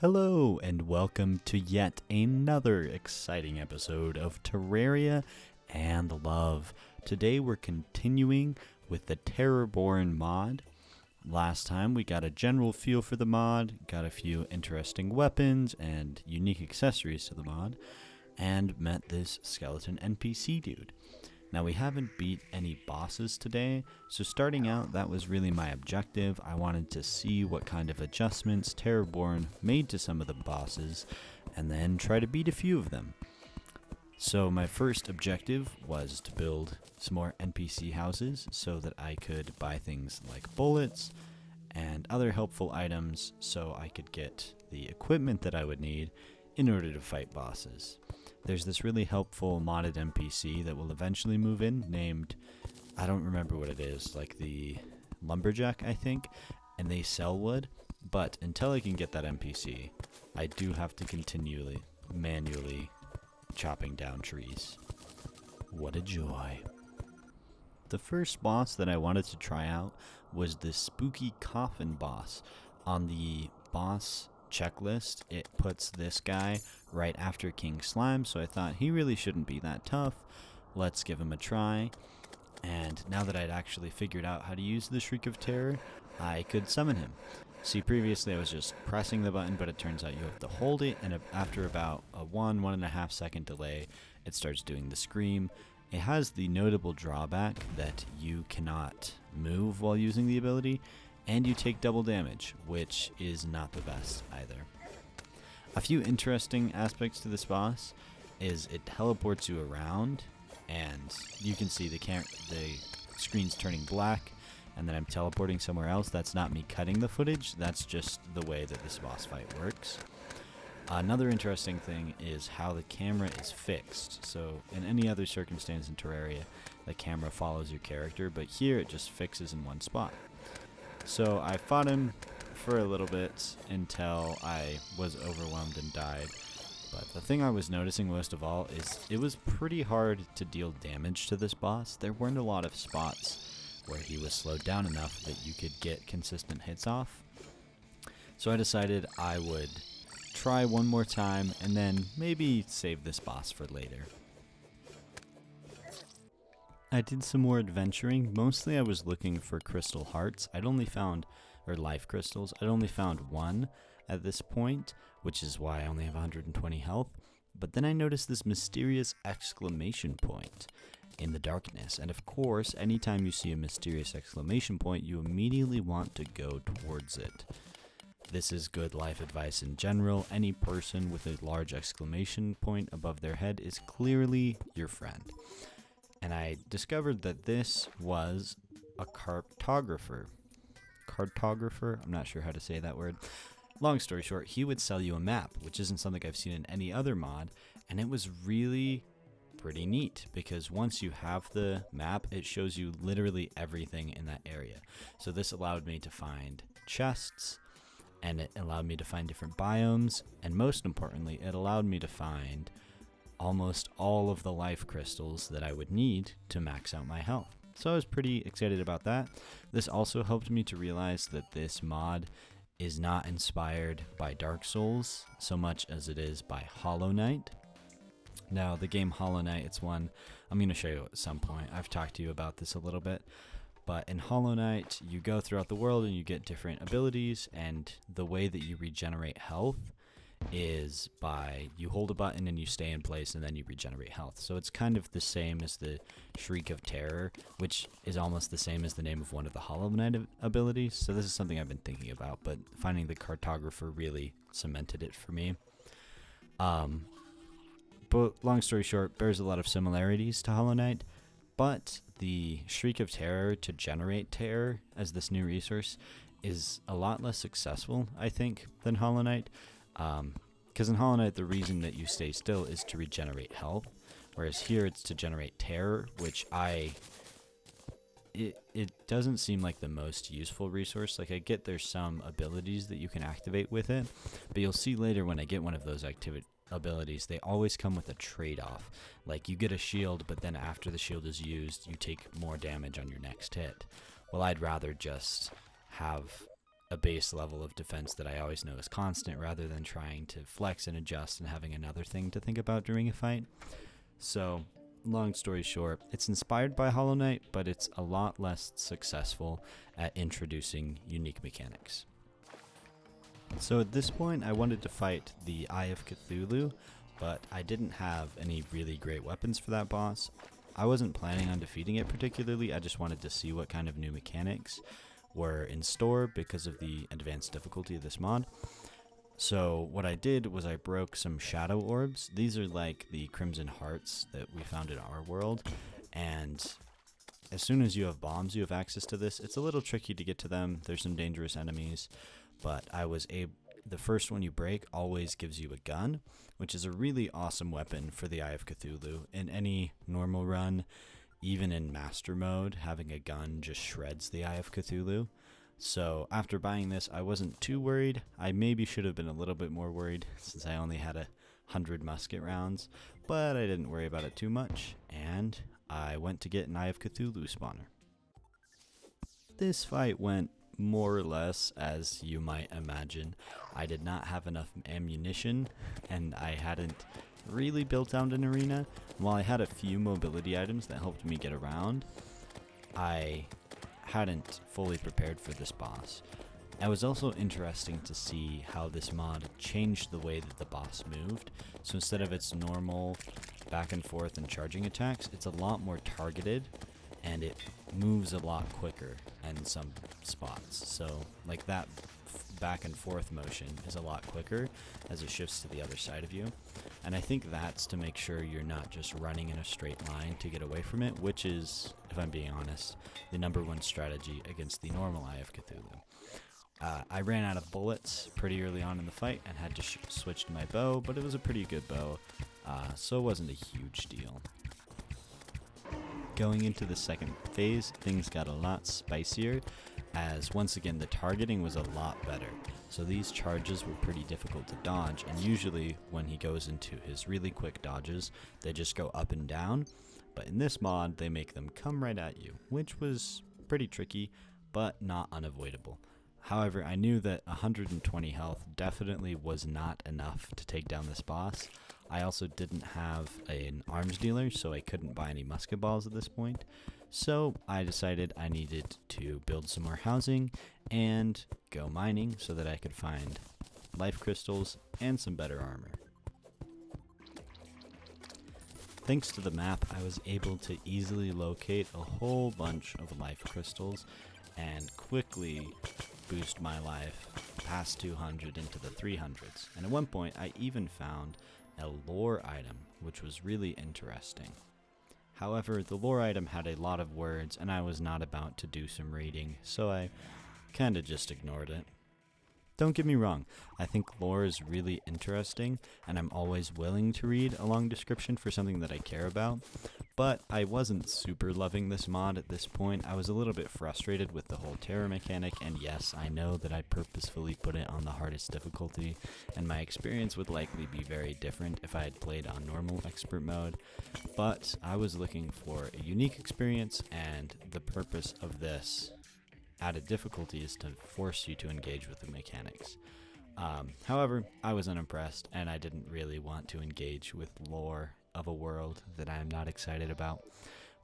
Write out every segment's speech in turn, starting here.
Hello, and welcome to yet another exciting episode of Terraria and Love. Today we're continuing with the Terrorborn mod. Last time we got a general feel for the mod, got a few interesting weapons and unique accessories to the mod, and met this skeleton NPC dude. Now we haven't beat any bosses today, so starting out that was really my objective. I wanted to see what kind of adjustments Terrorborn made to some of the bosses, and then try to beat a few of them. So my first objective was to build some more NPC houses so that I could buy things like bullets and other helpful items so I could get the equipment that I would need in order to fight bosses. There's this really helpful modded NPC that will eventually move in named, I don't remember what it is, like the Lumberjack, I think, and they sell wood, but until I can get that NPC, I do have to continually, manually chopping down trees. What a joy. The first boss that I wanted to try out was the spooky coffin boss. On the boss checklist, it puts this guy right after King Slime, so I thought he really shouldn't be that tough. Let's give him a try. And now that I'd actually figured out how to use the Shriek of Terror, I could summon him. See, previously I was just pressing the button, but it turns out you have to hold it, and after about a 1.5 second delay, it starts doing the scream. It has the notable drawback that you cannot move while using the ability, and you take double damage, which is not the best either. A few interesting aspects to this boss is it teleports you around, and you can see the screen's turning black, and then I'm teleporting somewhere else. That's not me cutting the footage, that's just the way that this boss fight works. Another interesting thing is how the camera is fixed. So in any other circumstance in Terraria, the camera follows your character, but here it just fixes in one spot. So I fought him for a little bit until I was overwhelmed and died. But the thing I was noticing most of all is it was pretty hard to deal damage to this boss. There weren't a lot of spots where he was slowed down enough that you could get consistent hits off. So I decided I would try one more time and then maybe save this boss for later. I did some more adventuring. Mostly I was looking for crystal hearts. Or life crystals. I'd only found one at this point, which is why I only have 120 health. But then I noticed this mysterious exclamation point in the darkness. And of course, anytime you see a mysterious exclamation point, you immediately want to go towards it. This is good life advice in general. Any person with a large exclamation point above their head is clearly your friend. And I discovered that this was a cartographer. I'm not sure how to say that word. Long story short, he would sell you a map, which isn't something I've seen in any other mod, and it was really pretty neat because once you have the map, it shows you literally everything in that area. So this allowed me to find chests, and it allowed me to find different biomes, and most importantly, it allowed me to find almost all of the life crystals that I would need to max out my health. So I was pretty excited about that. This also helped me to realize that this mod is not inspired by Dark Souls so much as it is by Hollow Knight. Now, the game Hollow Knight, it's one I'm going to show you at some point. I've talked to you about this a little bit. But in Hollow Knight, you go throughout the world and you get different abilities, and the way that you regenerate health is by you hold a button and you stay in place and then you regenerate health. So it's kind of the same as the Shriek of Terror, which is almost the same as the name of one of the Hollow Knight abilities. So this is something I've been thinking about, but finding the cartographer really cemented it for me. But long story short, bears a lot of similarities to Hollow Knight, but the Shriek of Terror to generate terror as this new resource is a lot less successful, I think, than Hollow Knight. Because in Hollow Knight, the reason that you stay still is to regenerate health, whereas here it's to generate terror, which it doesn't seem like the most useful resource. Like, I get there's some abilities that you can activate with it, but you'll see later when I get one of those abilities, they always come with a trade-off. Like, you get a shield, but then after the shield is used, you take more damage on your next hit. Well, I'd rather just have a base level of defense that I always know is constant rather than trying to flex and adjust and having another thing to think about during a fight. So, long story short, it's inspired by Hollow Knight, but it's a lot less successful at introducing unique mechanics. So at this point, I wanted to fight the Eye of Cthulhu, but I didn't have any really great weapons for that boss. I wasn't planning on defeating it particularly, I just wanted to see what kind of new mechanics were in store because of the advanced difficulty of this mod. So what I did was I broke some shadow orbs. These are like the crimson hearts that we found in our world, and as soon as you have bombs, you have access to this. It's a little tricky to get to them. There's some dangerous enemies, but I was able. The first one you break always gives you a gun, which is a really awesome weapon for the Eye of Cthulhu. In any normal run, even in master mode, having a gun just shreds the Eye of Cthulhu. So after buying this, I wasn't too worried. I maybe should have been a little bit more worried since I only had 100 musket rounds, but I didn't worry about it too much, and I went to get an Eye of Cthulhu spawner. This fight went more or less as you might imagine. I did not have enough ammunition, and I hadn't really built out an arena. While I had a few mobility items that helped me get around, I hadn't fully prepared for this boss. It was also interesting to see how this mod changed the way that the boss moved. So instead of its normal back and forth and charging attacks, it's a lot more targeted, and it moves a lot quicker in some spots. So like that back and forth motion is a lot quicker as it shifts to the other side of you. And I think that's to make sure you're not just running in a straight line to get away from it, which is, if I'm being honest, the #1 strategy against the normal Eye of Cthulhu. I ran out of bullets pretty early on in the fight and had to switch to my bow, but it was a pretty good bow, so it wasn't a huge deal. Going into the second phase, things got a lot spicier, as once again the targeting was a lot better. So these charges were pretty difficult to dodge, and usually when he goes into his really quick dodges, they just go up and down, but in this mod they make them come right at you, which was pretty tricky, but not unavoidable. However, I knew that 120 health definitely was not enough to take down this boss. I also didn't have an arms dealer, so I couldn't buy any musket balls at this point. So I decided I needed to build some more housing and go mining so that I could find life crystals and some better armor. Thanks to the map, I was able to easily locate a whole bunch of life crystals and quickly boost my life past 200 into the 300s. And at one point, I even found a lore item, which was really interesting. However, the lore item had a lot of words, and I was not about to do some reading, so I kinda just ignored it. Don't get me wrong, I think lore is really interesting, and I'm always willing to read a long description for something that I care about, but I wasn't super loving this mod at this point. I was a little bit frustrated with the whole terror mechanic, and yes, I know that I purposefully put it on the hardest difficulty, and my experience would likely be very different if I had played on normal expert mode, but I was looking for a unique experience, and the purpose of this added difficulty is to force you to engage with the mechanics. However, I was unimpressed, and I didn't really want to engage with lore of a world that I am not excited about.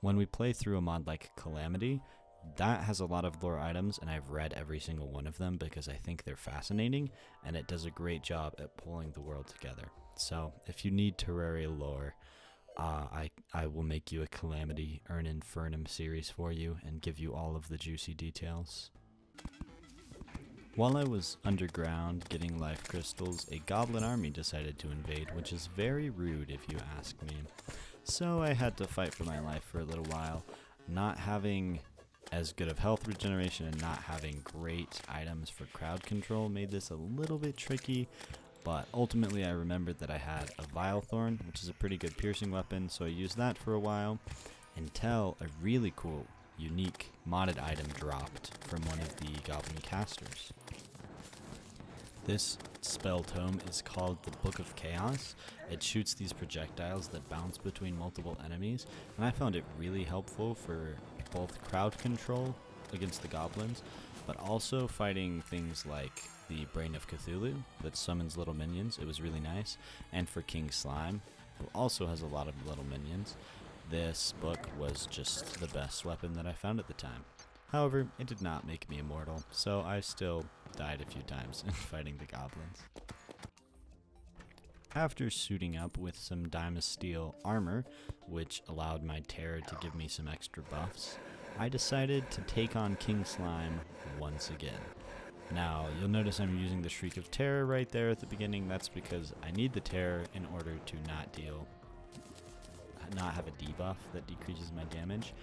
When we play through a mod like Calamity, that has a lot of lore items, and I've read every single one of them because I think they're fascinating, and it does a great job at pulling the world together. So if you need Terraria lore, I will make you a Calamity Urn Infernum series for you and give you all of the juicy details. While I was underground getting life crystals, a goblin army decided to invade, which is very rude if you ask me. So I had to fight for my life for a little while. Not having as good of health regeneration and not having great items for crowd control made this a little bit tricky. But ultimately I remembered that I had a Vile Thorn, which is a pretty good piercing weapon, so I used that for a while until a really cool, unique, modded item dropped from one of the goblin casters. This spell tome is called the Book of Chaos. It shoots these projectiles that bounce between multiple enemies, and I found it really helpful for both crowd control against the goblins, but also fighting things like the Brain of Cthulhu that summons little minions. It was really nice. And for King Slime, who also has a lot of little minions, this book was just the best weapon that I found at the time. However, it did not make me immortal, so I still died a few times in fighting the goblins. After suiting up with some Steel armor, which allowed my terror to give me some extra buffs, I decided to take on King Slime once again. Now, you'll notice I'm using the Shriek of Terror right there at the beginning. That's because I need the terror in order to not have a debuff that decreases my damage.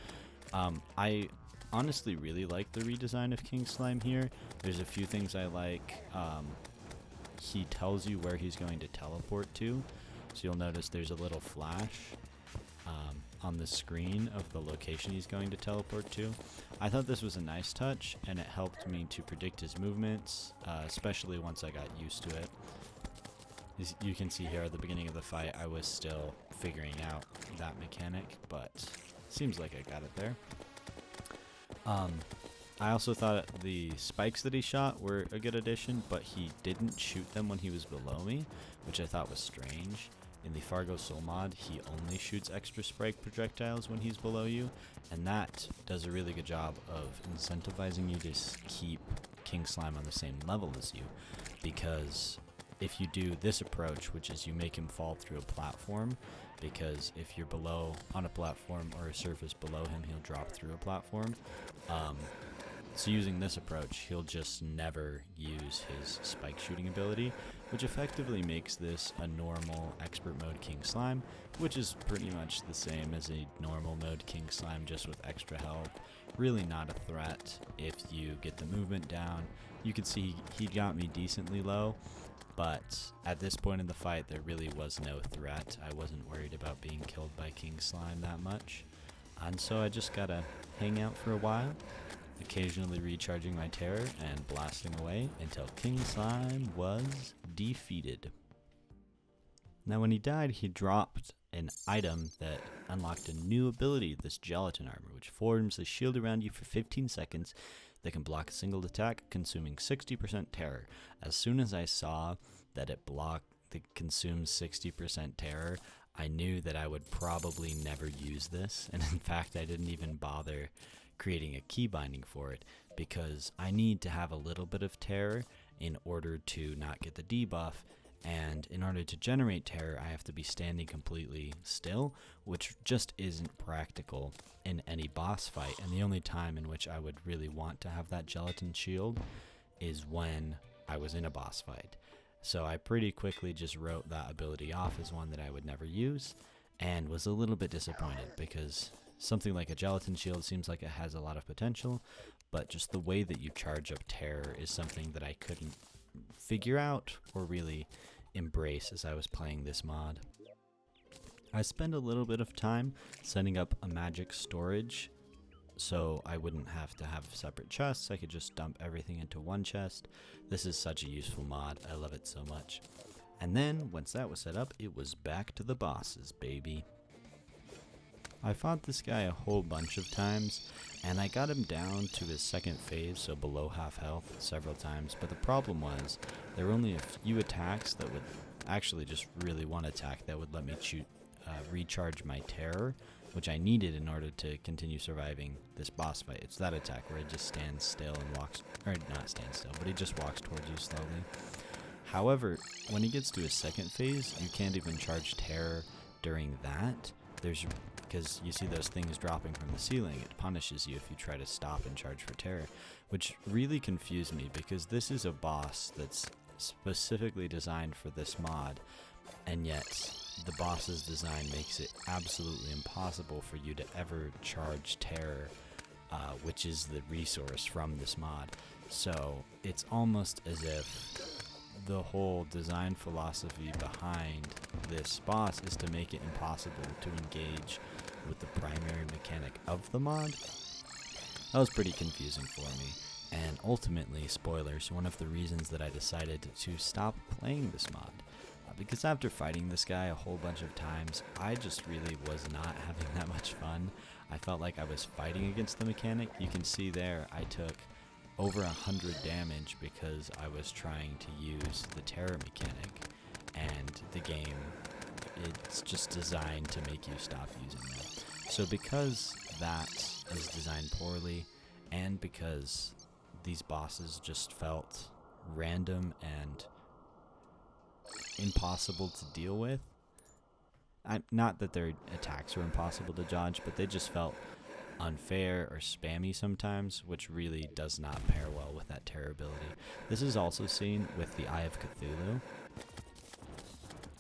I honestly really like the redesign of King Slime here. There's a few things I like. He tells you where he's going to teleport to, so you'll notice there's a little flash on the screen of the location he's going to teleport to. I thought this was a nice touch, and it helped me to predict his movements, especially once I got used to it. As you can see here at the beginning of the fight, I was still figuring out that mechanic, but seems like I got it there. I also thought the spikes that he shot were a good addition, but he didn't shoot them when he was below me, which I thought was strange. In the Fargo Soul mod, he only shoots extra spike projectiles when he's below you, and that does a really good job of incentivizing you to keep King Slime on the same level as you, because if you do this approach, which is you make him fall through a platform, because if you're below on a platform or a surface below him, he'll drop through a platform. So using this approach, he'll just never use his spike shooting ability, which effectively makes this a normal expert mode King Slime, which is pretty much the same as a normal mode King Slime, just with extra health. Really not a threat if you get the movement down. You can see he got me decently low, but at this point in the fight, there really was no threat. I wasn't worried about being killed by King Slime that much. And so I just gotta hang out for a while, occasionally recharging my terror and blasting away until King Slime was defeated. Now when he died, he dropped an item that unlocked a new ability, this gelatin armor, which forms a shield around you for 15 seconds that can block a single attack, consuming 60% terror. As soon as I saw that it consumes 60% terror, I knew that I would probably never use this, and in fact I didn't even bother creating a key binding for it, because I need to have a little bit of terror in order to not get the debuff, and in order to generate terror I have to be standing completely still, which just isn't practical in any boss fight, and the only time in which I would really want to have that gelatin shield is when I was in a boss fight. So I pretty quickly just wrote that ability off as one that I would never use, and was a little bit disappointed, because something like a gelatin shield seems like it has a lot of potential, but just the way that you charge up terror is something that I couldn't figure out or really embrace as I was playing this mod. I spent a little bit of time setting up a magic storage so I wouldn't have to have separate chests. I could just dump everything into one chest. This is such a useful mod. I love it so much. And then once that was set up, it was back to the bosses, baby. I fought this guy a whole bunch of times, and I got him down to his second phase, so below half health, several times, but the problem was there were only a few attacks that would, actually just really one attack that would let me recharge my terror, which I needed in order to continue surviving this boss fight. It's that attack where it just stands still and walks, or not stands still, but he just walks towards you slowly. However, when he gets to his second phase, you can't even charge terror during that. Because you see those things dropping from the ceiling, it punishes you if you try to stop and charge for terror, which really confused me, because this is a boss that's specifically designed for this mod, and yet the boss's design makes it absolutely impossible for you to ever charge terror, which is the resource from this mod. So it's almost as if the whole design philosophy behind this boss is to make it impossible to engage with the primary mechanic of the mod. That was pretty confusing for me, and ultimately, spoilers, one of the reasons that I decided to stop playing this mod. Because after fighting this guy a whole bunch of times, I just really was not having that much fun. I felt like I was fighting against the mechanic. You can see there I took over 100 damage because I was trying to use the terror mechanic, and the game, it's just designed to make you stop using them. So because that is designed poorly, and because these bosses just felt random and impossible to deal with, not that their attacks were impossible to dodge, but they just felt unfair or spammy sometimes, which really does not pair well with that terror ability. This is also seen with the Eye of Cthulhu.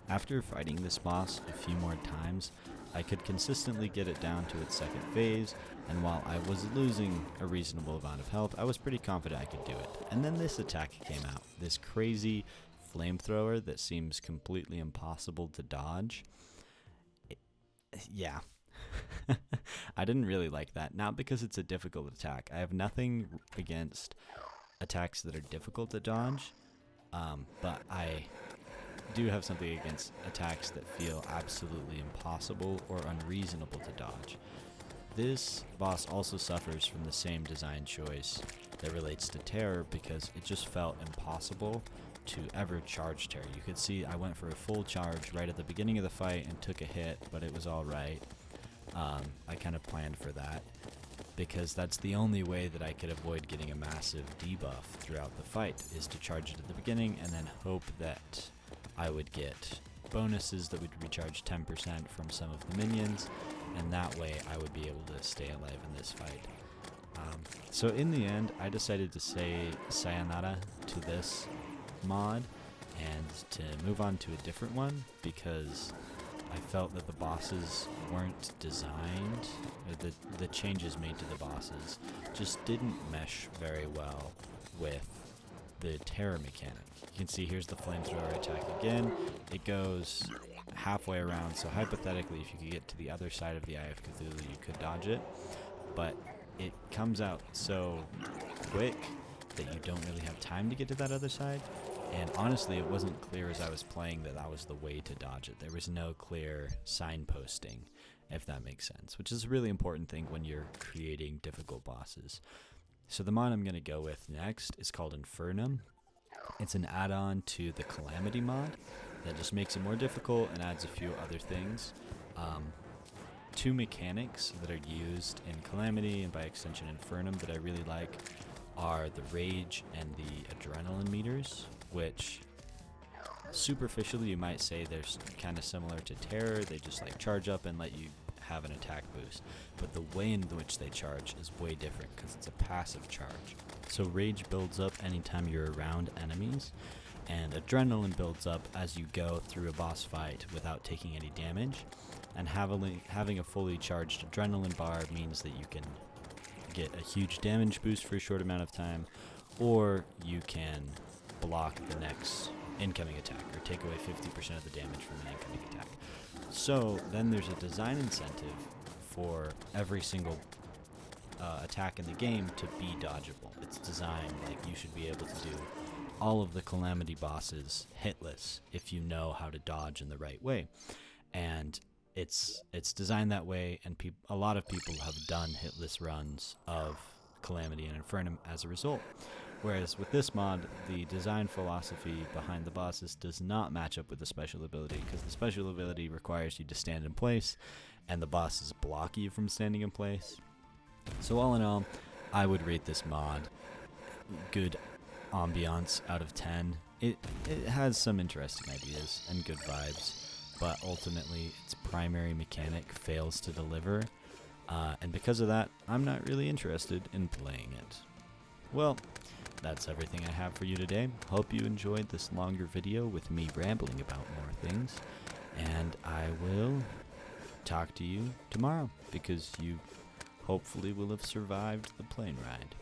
After fighting this boss a few more times, I could consistently get it down to its second phase, and while I was losing a reasonable amount of health, I was pretty confident I could do it. And then this attack came out, this crazy flamethrower that seems completely impossible to dodge. Yeah. I didn't really like that, not because it's a difficult attack. I have nothing against attacks that are difficult to dodge, but I do have something against attacks that feel absolutely impossible or unreasonable to dodge. This boss also suffers from the same design choice that relates to terror, because it just felt impossible to ever charge terror. You could see I went for a full charge right at the beginning of the fight and took a hit, but it was alright. I kind of planned for that, because that's the only way that I could avoid getting a massive debuff throughout the fight, is to charge it at the beginning and then hope that I would get bonuses that would recharge 10% from some of the minions, and that way I would be able to stay alive in this fight. So in the end, I decided to say sayonara to this mod and to move on to a different one, because I felt that the bosses weren't designed, or the changes made to the bosses just didn't mesh very well with the terror mechanic. You can see here's the flamethrower attack again. It goes halfway around, so hypothetically if you could get to the other side of the Eye of Cthulhu, you could dodge it, but it comes out so quick that you don't really have time to get to that other side. And honestly, it wasn't clear as I was playing that that was the way to dodge it. There was no clear signposting, if that makes sense, which is a really important thing when you're creating difficult bosses. So the mod I'm going to go with next is called Infernum. It's an add-on to the Calamity mod that just makes it more difficult and adds a few other things. Two mechanics that are used in Calamity, and by extension Infernum, that I really like are the Rage and the Adrenaline meters, which superficially you might say they're kind of similar to Terror. They just like charge up and let you have an attack boost, but the way in which they charge is way different because it's a passive charge. So Rage builds up anytime you're around enemies, and Adrenaline builds up as you go through a boss fight without taking any damage, and having a fully charged Adrenaline bar means that you can get a huge damage boost for a short amount of time, or you can block the next incoming attack or take away 50% of the damage from an incoming attack. So then there's a design incentive for every single attack in the game to be dodgeable. It's designed like you should be able to do all of the Calamity bosses hitless if you know how to dodge in the right way. And it's designed that way, and a lot of people have done hitless runs of Calamity and Infernum as a result. Whereas with this mod, the design philosophy behind the bosses does not match up with the special ability, because the special ability requires you to stand in place, and the bosses block you from standing in place. So all in all, I would rate this mod good ambiance out of 10. It has some interesting ideas and good vibes, but ultimately its primary mechanic fails to deliver, and because of that, I'm not really interested in playing it. Well, that's everything I have for you today. Hope you enjoyed this longer video with me rambling about more things, and I will talk to you tomorrow, because you hopefully will have survived the plane ride.